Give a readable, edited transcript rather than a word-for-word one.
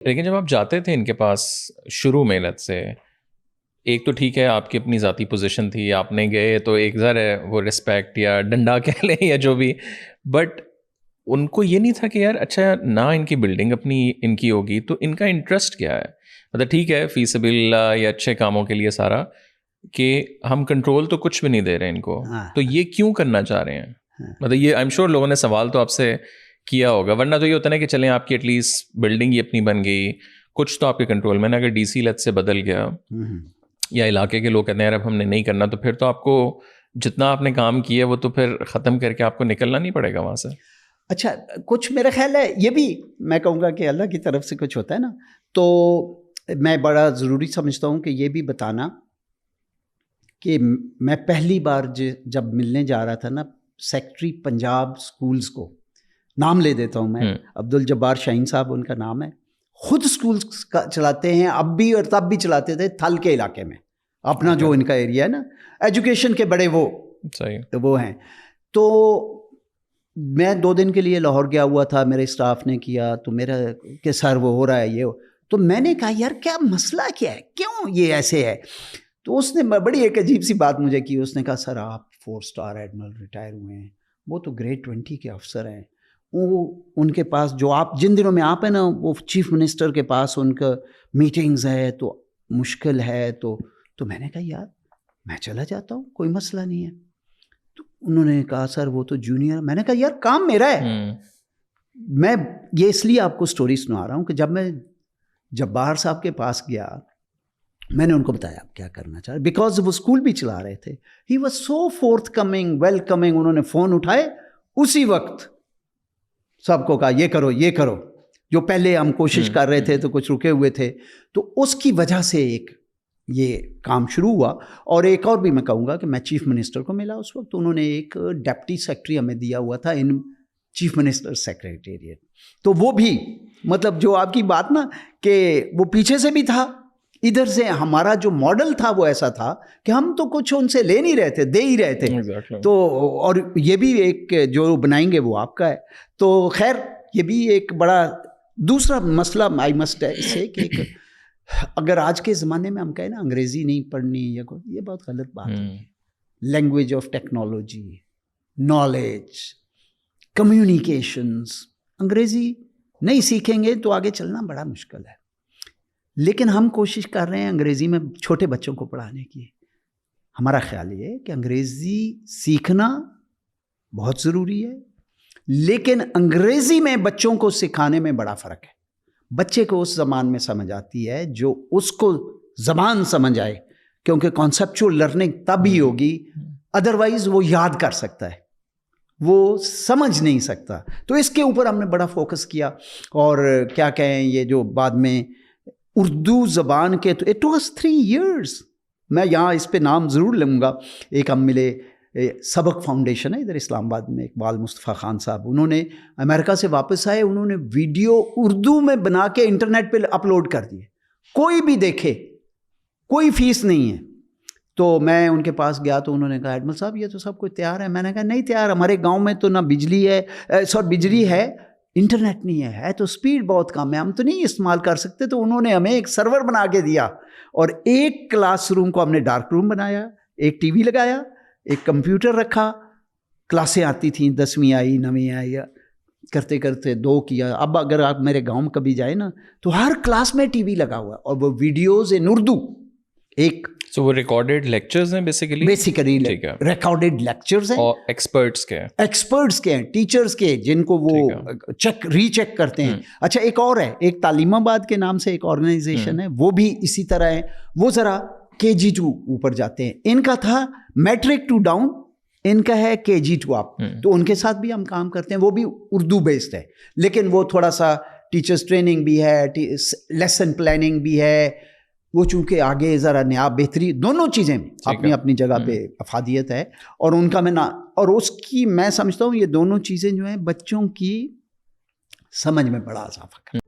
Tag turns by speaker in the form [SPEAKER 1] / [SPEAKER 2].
[SPEAKER 1] لیکن جب آپ جاتے تھے ان کے پاس شروع میں لت سے، ایک تو ٹھیک ہے آپ کی اپنی ذاتی پوزیشن تھی، آپ نے گئے تو ایک ذرا ہے وہ رسپیکٹ یا ڈنڈا کہہ لیں یا جو بھی، بٹ ان کو یہ نہیں تھا کہ یار اچھا نہ ان کی بلڈنگ اپنی ان کی ہوگی تو ان کا انٹرسٹ کیا ہے؟ مطلب ٹھیک ہے فی سبیل اللہ یا اچھے کاموں کے لیے سارا، کہ ہم کنٹرول تو کچھ بھی نہیں دے رہے ان کو، تو یہ کیوں کرنا چاہ رہے ہیں؟ مطلب یہ آئی ایم شیور لوگوں نے سوال تو آپ سے کیا ہوگا، ورنہ تو یہ ہوتا ہے نا کہ چلیں آپ کی ایٹ لیسٹ بلڈنگ ہی اپنی بن گئی، کچھ تو آپ کے کنٹرول میں نا، اگر ڈی سی لت سے بدل گیا یا علاقے کے لوگ کہتے ہیں اب ہم نے نہیں کرنا، تو پھر تو آپ کو جتنا آپ نے کام کیا وہ تو پھر ختم کر کے آپ کو نکلنا نہیں پڑے گا وہاں سے۔
[SPEAKER 2] اچھا کچھ میرا خیال ہے یہ بھی میں کہوں گا کہ اللہ کی طرف سے کچھ ہوتا ہے نا، تو میں بڑا ضروری سمجھتا ہوں کہ یہ بھی بتانا کہ میں پہلی بار جب ملنے جا رہا تھا نا سیکٹری پنجاب سکولز کو، نام لے دیتا ہوں میں، عبد الجبار شاہین صاحب ان کا نام ہے، خود سکولز چلاتے ہیں اب بھی اور تب بھی چلاتے تھے تھل کے علاقے میں، اپنا جو ان کا ایریا ہے نا ایجوکیشن کے بڑے وہ ہیں۔ تو میں 2 دن کے لیے لاہور گیا ہوا تھا، میرے اسٹاف نے کیا تو میرا کہ سر وہ ہو رہا ہے یہ، تو میں نے کہا یار کیا مسئلہ کیا ہے، کیوں یہ ایسے ہے؟ تو اس نے بڑی ایک عجیب سی بات مجھے کی، اس نے کہا سر آپ 4 اسٹار ایڈمرل ریٹائر ہوئے ہیں، وہ تو گریڈ 20 کے افسر ہیں، وہ ان کے پاس جو آپ جن دنوں میں آپ ہیں نا وہ چیف منسٹر کے پاس ان کا میٹنگز ہے تو مشکل ہے، تو میں نے کہا یار میں چلا جاتا ہوں کوئی مسئلہ نہیں ہے۔ تو انہوں نے کہا سر وہ تو جونیئر، میں نے کہا یار کام میرا ہے۔ میں یہ اس لیے آپ کو سٹوری سنا رہا ہوں کہ جب میں جبار صاحب کے پاس گیا میں نے ان کو بتایا آپ کیا کرنا چاہ رہے، بیکاز وہ اسکول بھی چلا رہے تھے، he was so forth coming welcoming, انہوں نے فون اٹھائے اسی وقت سب کو کہا یہ کرو یہ کرو، جو پہلے ہم کوشش کر رہے تھے تو کچھ رکے ہوئے تھے، تو اس کی وجہ سے ایک یہ کام شروع ہوا۔ اور ایک اور بھی میں کہوں گا کہ میں چیف منسٹر کو ملا اس وقت، انہوں نے ایک ڈپٹی سیکرٹری ہمیں دیا ہوا تھا ان چیف منسٹر سیکریٹریٹ، تو وہ بھی مطلب جو آپ کی بات نا کہ وہ پیچھے سے بھی تھا، ادھر سے ہمارا جو ماڈل تھا وہ ایسا تھا کہ ہم تو کچھ ان سے لے نہیں رہے تھے، دے ہی رہے تھے۔ تو اور یہ بھی ایک جو بنائیں گے وہ آپ کا ہے۔ تو خیر یہ بھی ایک بڑا دوسرا مسئلہ آئی مسٹ ہے اس سے کہ اگر آج کے زمانے میں ہم کہیں نا انگریزی نہیں پڑھنی یا کوئی، یہ بہت غلط بات ہے۔ Language of technology, knowledge, communications, انگریزی نہیں سیکھیں گے تو آگے چلنا بڑا مشکل ہے۔ لیکن ہم کوشش کر رہے ہیں انگریزی میں چھوٹے بچوں کو پڑھانے کی۔ ہمارا خیال یہ ہے کہ انگریزی سیکھنا بہت ضروری ہے، لیکن انگریزی میں بچوں کو سکھانے میں بڑا فرق ہے۔ بچے کو اس زبان میں سمجھ آتی ہے جو اس کو زبان سمجھ آئے، کیونکہ کانسیپچول لرننگ تب ہی ہوگی، ادروائز وہ یاد کر سکتا ہے، وہ سمجھ نہیں سکتا۔ تو اس کے اوپر ہم نے بڑا فوکس کیا، اور کیا کہیں یہ جو بعد میں اردو زبان کے، تو اٹ واز 3 years، میں یہاں اس پہ نام ضرور لوں گا۔ ایک ہم ملے سبق فاؤنڈیشن ہے ادھر اسلام آباد میں، اقبال مصطفیٰ خان صاحب، انہوں نے امریکہ سے واپس آئے، انہوں نے ویڈیو اردو میں بنا کے انٹرنیٹ پہ اپلوڈ کر دیے، کوئی بھی دیکھے، کوئی فیس نہیں ہے۔ تو میں ان کے پاس گیا تو انہوں نے کہا ایڈمل صاحب یہ تو سب کچھ تیار ہے۔ میں نے کہا نہیں تیار، ہمارے گاؤں میں تو نہ بجلی ہے، بجلی ہے، انٹرنیٹ نہیں ہے تو سپیڈ بہت کم ہے، ہم تو نہیں استعمال کر سکتے۔ تو انہوں نے ہمیں ایک سرور بنا کے دیا، اور ایک کلاس روم کو ہم نے ڈارک روم بنایا، ایک ٹی وی لگایا، ایک کمپیوٹر رکھا، کلاسیں آتی تھیں، 10ویں آئی 9ویں آئی، کرتے کرتے 2 کیا۔ اب اگر آپ میرے گاؤں میں کبھی جائیں نا تو ہر کلاس میں ٹی وی لگا ہوا ہے، اور وہ ویڈیوز ان اردو، ایک
[SPEAKER 1] سو وہ ریکارڈیڈ لیکچرز ہیں بیسیکلی
[SPEAKER 2] ریکارڈیڈ لیکچرز ہیں،
[SPEAKER 1] اور ایکسپرٹس کے ہیں،
[SPEAKER 2] ٹیچرز کے، جن کو وہ ری چیک کرتے ہیں۔ اچھا ایک اور ہے، ایک تعلیم آباد کے نام سے ایک آرگنائزیشن ہے، وہ بھی اسی طرح ہے، وہ ذرا KG2 اوپر جاتے ہیں، ان کا تھا میٹرک ٹو ڈاؤن، ان کا ہے KG2 اپ، تو ان کے ساتھ بھی ہم کام کرتے ہیں، وہ بھی اردو بیسڈ ہے، لیکن وہ تھوڑا سا ٹیچرز ٹریننگ بھی ہے، لیسن پلاننگ بھی ہے، وہ چونکہ آگے ذرا نیا بہتری، دونوں چیزیں اپنی اپنی جگہ پہ افادیت ہے، اور ان کا اور اس کی میں سمجھتا ہوں یہ دونوں چیزیں جو ہیں بچوں کی سمجھ میں بڑا اضافہ کریں۔